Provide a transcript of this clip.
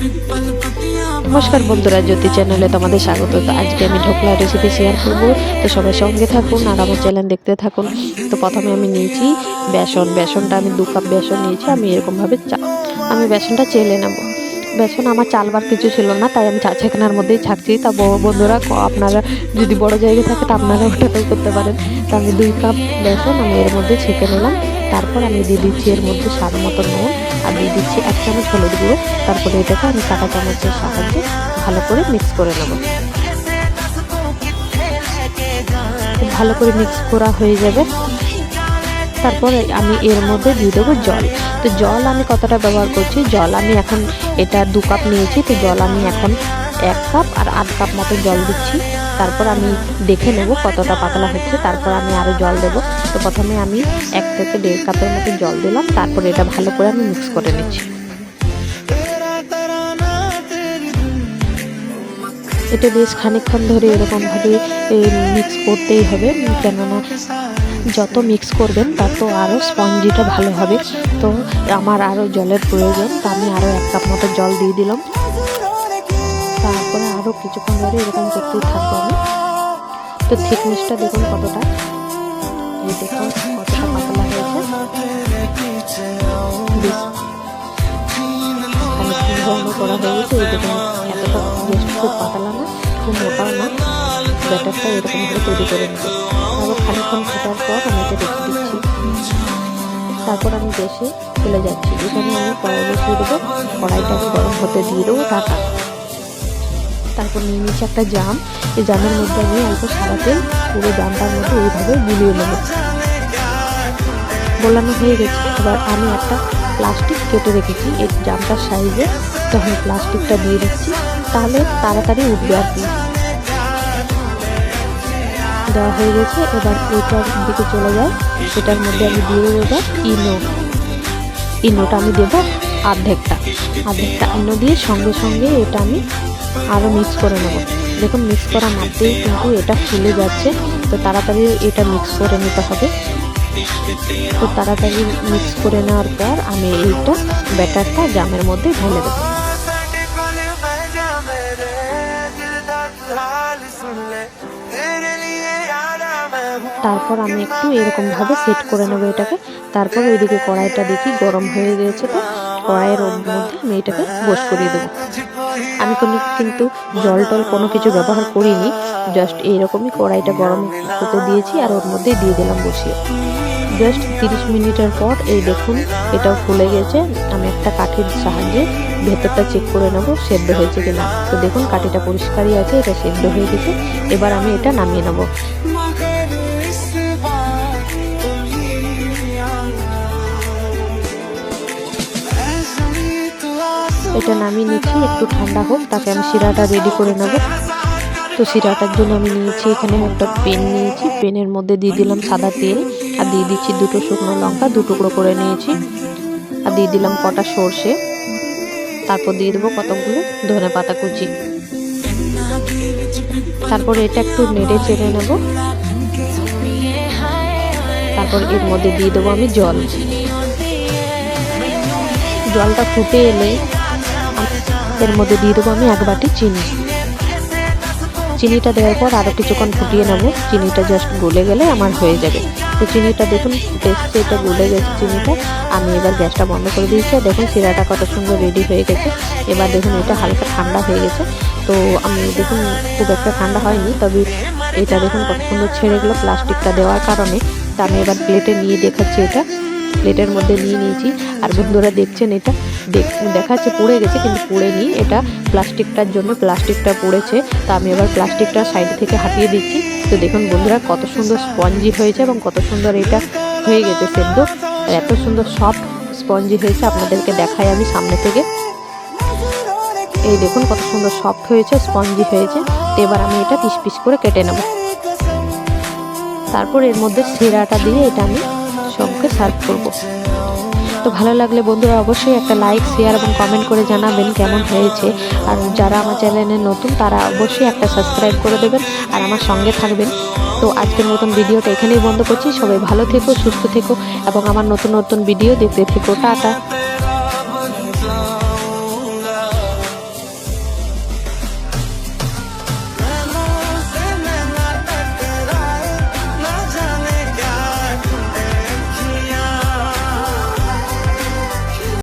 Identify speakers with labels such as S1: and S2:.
S1: নমস্কার বন্ধুরা, জ্যোতি চ্যানেলে তোমাদের স্বাগত। তো আজকে আমি ঢোকলা রেসিপি শেয়ার করব, তো সবাই সঙ্গে থাকুন আর আমার চ্যানেল দেখতে থাকুন। তো প্রথমে আমি নিয়েছি বেসনটা আমি 2 কাপ বেসন নিয়েছি। আমি এরকমভাবে আমি বেসনটা চেলে নেব। বেসন আমার চালবার কিছু ছিল না, তাই আমি ছেঁকনার মধ্যেই ছাঁকছি। তা বন্ধুরা, আপনারা যদি বড় জায়গায় থাকে তা আপনারা ওটাটাই করতে পারেন। তো আমি 2 কাপ বেসন আমি এর মধ্যে ছেঁকে নিলাম। তারপর আমি দিয়ে দিচ্ছি এর মধ্যে স্বাদ মতো নুন, আর দিয়ে দিচ্ছি 1 চামচ হলুদ গুঁড়ো। তারপরে এটাকে আমি কাঁটা চামচের সাহায্যে ভালো করে মিক্স করে নেব। ভালো করে মিক্স করা হয়ে যাবে। তারপরে আমি এর মধ্যে দিয়ে দেবো জল। তো জল আমি কতটা ব্যবহার করছি, জল আমি এখন এটা 2 কাপ নিয়েছি, তো জল আমি এখন 1 কাপ আর 8 কাপ মতো জল দিচ্ছি। তারপর আমি দেখে নেব কতটা পাতলা হচ্ছে, তারপর আমি আরও জল দেবো। তো প্রথমে আমি 1 থেকে 1.5 কাপের মতো জল দিলাম। তারপরে এটা ভালো করে আমি মিক্স করে নিচ্ছি। এটা বেশ খানিকক্ষণ ধরে এরকমভাবে মিক্স করতেই হবে, কেননা যত মিক্স করবেন তত আরও স্পঞ্জিটা ভালো হবে। তো আমার আরও জলের প্রয়োজন, তো আমি আরও 1 কাপ মতো জল দিয়ে দিলাম। তারপরে আরও কিছুক্ষণ ধরে এরকম করতেই থাকবো আমি। তো থিকনেসটা দেখুন কতটা, এই দেখুন কতটা পাতলা হয়েছে। ঘন করা হয়ে গেছে, এই দেখুন এতটা বেশ খুব পাতলা না, খুব মোটাও না। ব্যাটারটা এরকমভাবে তৈরি করে নেব। তারপর খানিকক্ষণ ফোটার পর আমি এটা রেখে দিচ্ছি। তারপর আমি গ্যাসে চলে যাচ্ছি। এখানে আমি কড়াই বসিয়ে দেবো, কড়াইটাকে গরম হতে দিয়ে দেবো ঢাকা। তারপর নিয়ে নিচ্ছি একটা জাম। এই জামের মধ্যে আমি অল্প সাদা তেল পুরো জামটার মধ্যে এইভাবে গুলিয়ে নেব। গোলানো হয়ে গেছে। এবার আমি একটা প্লাস্টিক কেটে রেখেছি এই জামটার সাইজে, তো আমি প্লাস্টিকটা দিয়ে দিচ্ছি, তাহলে তাড়াতাড়ি উঠবে আর কি। দেওয়া হয়ে গেছে। এবার এটার দিকে চলে যায়। এটার মধ্যে আমি দিয়ে দেবো এবার ইনোটা আমি দেবো অর্ধেকটা ইনো দিয়ে সঙ্গে সঙ্গে এটা আমি আরও মিক্স করে নেব। দেখুন মিক্স করা মাত্রেই কিন্তু এটা ফুলে যাচ্ছে, তো তাড়াতাড়ি এটা মিক্স করে নিতে হবে। তো তাড়াতাড়ি মিক্স করে নেওয়ার পর আমি এইটা ব্যাটারটা জামের মধ্যে ঢেলে দেবো। তারপর আমি একটু এরকমভাবে সেট করে নেবো এটাকে। তারপর ওইদিকে কড়াইটা দেখি গরম হয়ে গিয়েছে, তো কড়াইয়ের মধ্যে আমি এটাকে বস করিয়ে দেবো। আমি কিন্তু জল টল কোনো কিছু ব্যবহার করিনি, জাস্ট এইরকমই কড়াইটা গরম হতে দিয়েছি আর ওর মধ্যেই দিয়ে দিলাম বসিয়ে। জাস্ট 30 মিনিটের পর এই দেখুন এটাও ফুলে গেছে। আমি একটা কাঠির সাহায্যে ভেতরটা চেক করে নেবো সেদ্ধ হয়েছে কিনা। তো দেখুন কাঠিটা পরিষ্কারই আছে, এটা সেদ্ধ হয়ে গেছে। এবার আমি এটা নামিয়ে নেব। এটা নামিয়ে নিচ্ছি, একটু ঠান্ডা হোক, তাকে আমি শিরাটা রেডি করে নেব। তো শিরাটার জন্য আমি নিয়েছি এখানে একটা পেন নিয়েছি, পেনের মধ্যে দিয়ে দিলাম সাদা তেল, আর দিয়ে দিচ্ছি 2টো শুকনো লঙ্কা 2 টুকরো করে নিয়েছি, আর দিয়ে দিলাম কটা সর্ষে। তারপর দিয়ে দেবো কতগুলো ধনে পাতা কুচি। তারপর এটা একটু নেড়ে চেড়ে নেব। তারপর এর মধ্যে দিয়ে দেবো আমি জলটা ফুটে এলে এর মধ্যে দিয়ে দেবো আমি 1 বাটি চিনিটা দেওয়ার পর আরও কিছুক্ষণ ফুটিয়ে নেব। চিনিটা জাস্ট গলে গেলে আমার হয়ে যাবে। তো চিনিটা দেখুন টেস্টে এটা গলে গেছে চিনিটা। আমি এবার গ্যাসটা বন্ধ করে দিয়েছি। দেখুন শিরাটা কত সুন্দর রেডি হয়ে গেছে। এবার দেখুন এটা হালকা ঠান্ডা হয়ে গেছে। তো আমি দেখুন খুব একটা ঠান্ডা হয়নি, তবে এটা দেখুন কত সুন্দর ছেড়ে গেলো প্লাস্টিকটা দেওয়ার কারণে। তো আমি এবার প্লেটে নিয়ে দেখাচ্ছি, এটা প্লেটের মধ্যে নিয়ে নিয়েছি। আর বন্ধুরা দেখছেন এটা দেখাচ্ছে পড়ে গেছে, কিন্তু পড়েনি, এটা প্লাস্টিকটার জন্য প্লাস্টিকটা পড়েছে। তো আমি এবার প্লাস্টিকটা সাইড থেকে হাটিয়ে দিচ্ছি। তো দেখুন বন্ধুরা কত সুন্দর স্পঞ্জি হয়েছে এবং কত সুন্দর এটা হয়ে গেছে সেদ্ধ। এত সুন্দর সফট স্পঞ্জি হয়েছে, আপনাদেরকে দেখাই আমি সামনে থেকে। এই দেখুন কত সুন্দর সফট হয়েছে, স্পঞ্জি হয়েছে। তো এবার আমি এটা পিস পিস করে কেটে নেব। তারপর এর মধ্যে শিরাটা দিয়ে এটা আমি সবকে সার্ভ করব। তো ভালো লাগলে বন্ধুরা অবশ্যই একটা লাইক, শেয়ার এবং কমেন্ট করে জানাবেন কেমন হয়েছে। আর যারা আমার চ্যানেলে নতুন তারা অবশ্যই একটা সাবস্ক্রাইব করে দেবেন আর আমার সঙ্গে থাকবেন। তো আজকের মতন ভিডিওটা এখানেই বন্ধ করছি। সবাই ভালো থেকো, সুস্থ থেকো এবং আমার নতুন নতুন ভিডিও দেখতে থেকো। টাটা।